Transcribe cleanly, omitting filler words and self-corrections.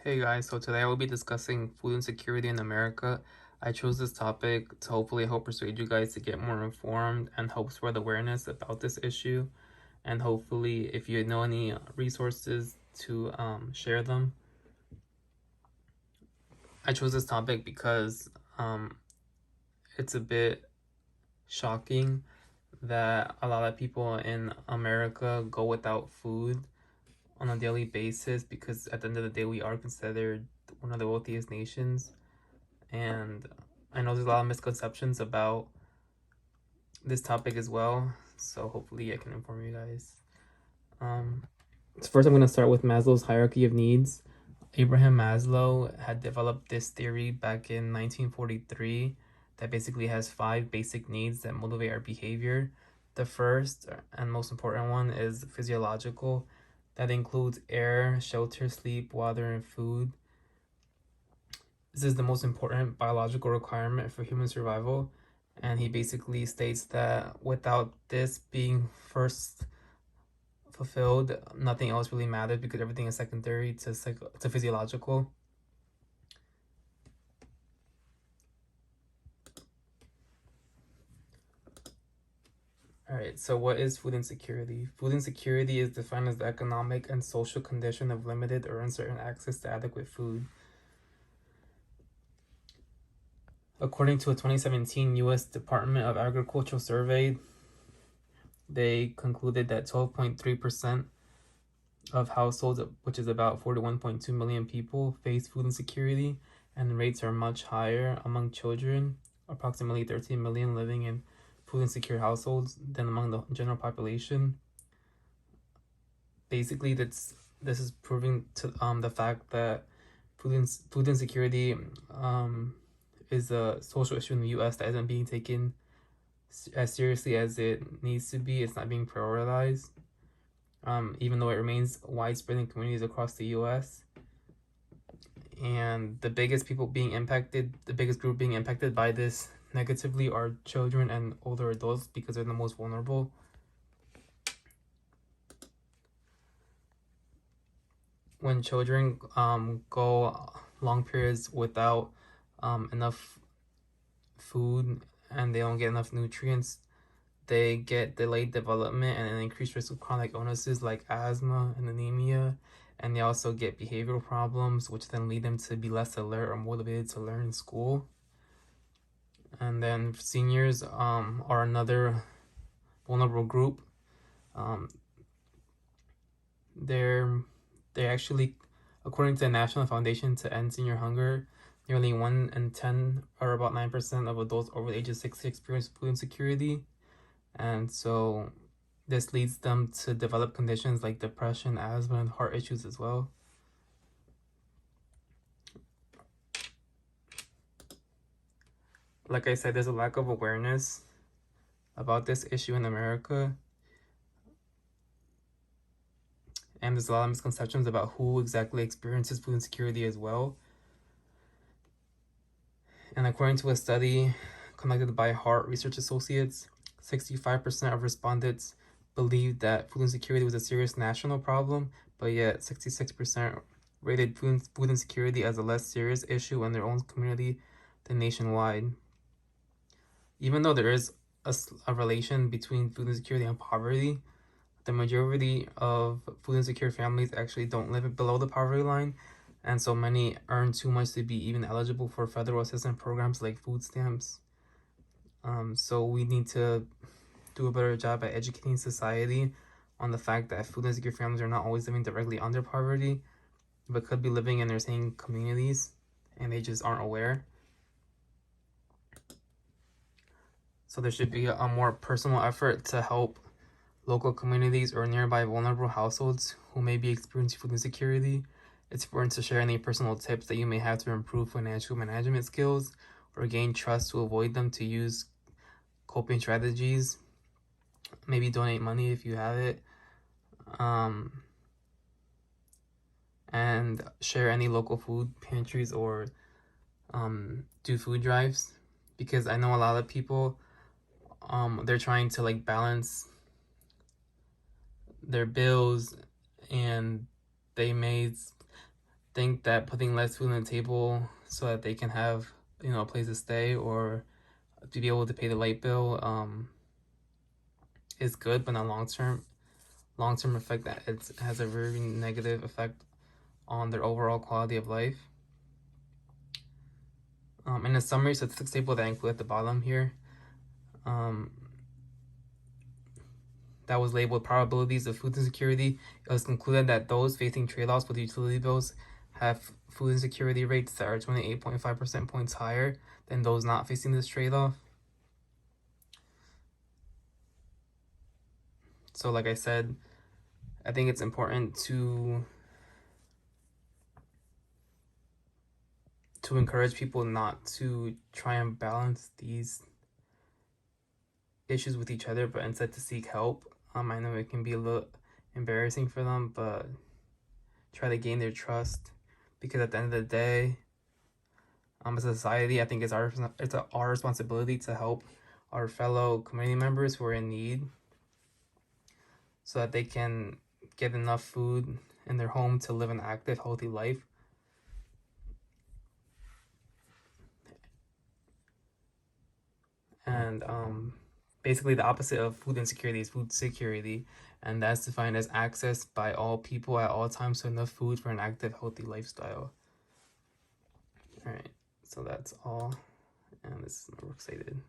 Hey guys, so today I will be discussing food insecurity in America. I chose this topic to hopefully help persuade you guys to get more informed and help spread awareness about this issue. And hopefully, if you know any resources to share them. I chose this topic because it's a bit shocking that a lot of people in America go without food on a daily basis because at the end of the day, we are considered one of the wealthiest nations. And I know there's a lot of misconceptions about this topic as well, so hopefully I can inform you guys. Um, so first, I'm going to start with Maslow's hierarchy of needs. Abraham Maslow had developed this theory back in 1943 that basically has five basic needs that motivate our behavior. The first and most important one is physiological. That includes air, shelter, sleep, water, and food. This is the most important biological requirement for human survival, and he basically states that without this being first fulfilled, nothing else really matters because everything is secondary to physiological. All right, so what is food insecurity? Food insecurity is defined as the economic and social condition of limited or uncertain access to adequate food. According to a 2017 U.S. Department of Agriculture survey, they concluded that 12.3% of households, which is about 41.2 million people, face food insecurity, and rates are much higher among children, approximately 13 million living in food insecure households, than among the general population. Basically, this is proving to the fact that food insecurity is a social issue in the U.S. that isn't being taken as seriously as it needs to be. It's not being prioritized, even though it remains widespread in communities across the U.S. And the biggest group being impacted by this negatively are children and older adults because they're the most vulnerable. When children go long periods without enough food and they don't get enough nutrients, they get delayed development and an increased risk of chronic illnesses like asthma and anemia. And they also get behavioral problems, which then lead them to be less alert or motivated to learn in school. And then seniors are another vulnerable group. Um, they're actually, according to the National Foundation to End Senior Hunger, nearly 1 in 10, or about 9% of adults over the age of 60 experience food insecurity. And so this leads them to develop conditions like depression, asthma, and heart issues as well. Like I said, there's a lack of awareness about this issue in America. And there's a lot of misconceptions about who exactly experiences food insecurity as well. And according to a study conducted by Hart Research Associates, 65% of respondents believed that food insecurity was a serious national problem, but yet 66% rated food insecurity as a less serious issue in their own community than nationwide. Even though there is a relation between food insecurity and poverty, the majority of food insecure families actually don't live below the poverty line, and so many earn too much to be even eligible for federal assistance programs like food stamps. So we need to do a better job at educating society on the fact that food insecure families are not always living directly under poverty, but could be living in their same communities, and they just aren't aware. So there should be a more personal effort to help local communities or nearby vulnerable households who may be experiencing food insecurity. It's important to share any personal tips that you may have to improve financial management skills or gain trust to avoid them, to use coping strategies. Maybe donate money if you have it. And share any local food pantries or do food drives, because I know a lot of people they're trying to like balance their bills, and they may think that putting less food on the table so that they can have, a place to stay or to be able to pay the light bill is good, but not long term effect, that it has a very negative effect on their overall quality of life. In a summary statistics table that I include at the bottom here, um, that was labeled probabilities of food insecurity, it was concluded that those facing trade-offs with utility bills have food insecurity rates that are 28.5% points higher than those not facing this trade-off. So like I said, I think it's important to encourage people not to try and balance these issues with each other, but instead to seek help. I know it can be a little embarrassing for them, but try to gain their trust, because at the end of the day, as a society, I think it's our responsibility to help our fellow community members who are in need, so that they can get enough food in their home to live an active, healthy life. And basically, the opposite of food insecurity is food security, and that's defined as access by all people at all times to enough food for an active, healthy lifestyle. All right, so that's all, and this is my works cited.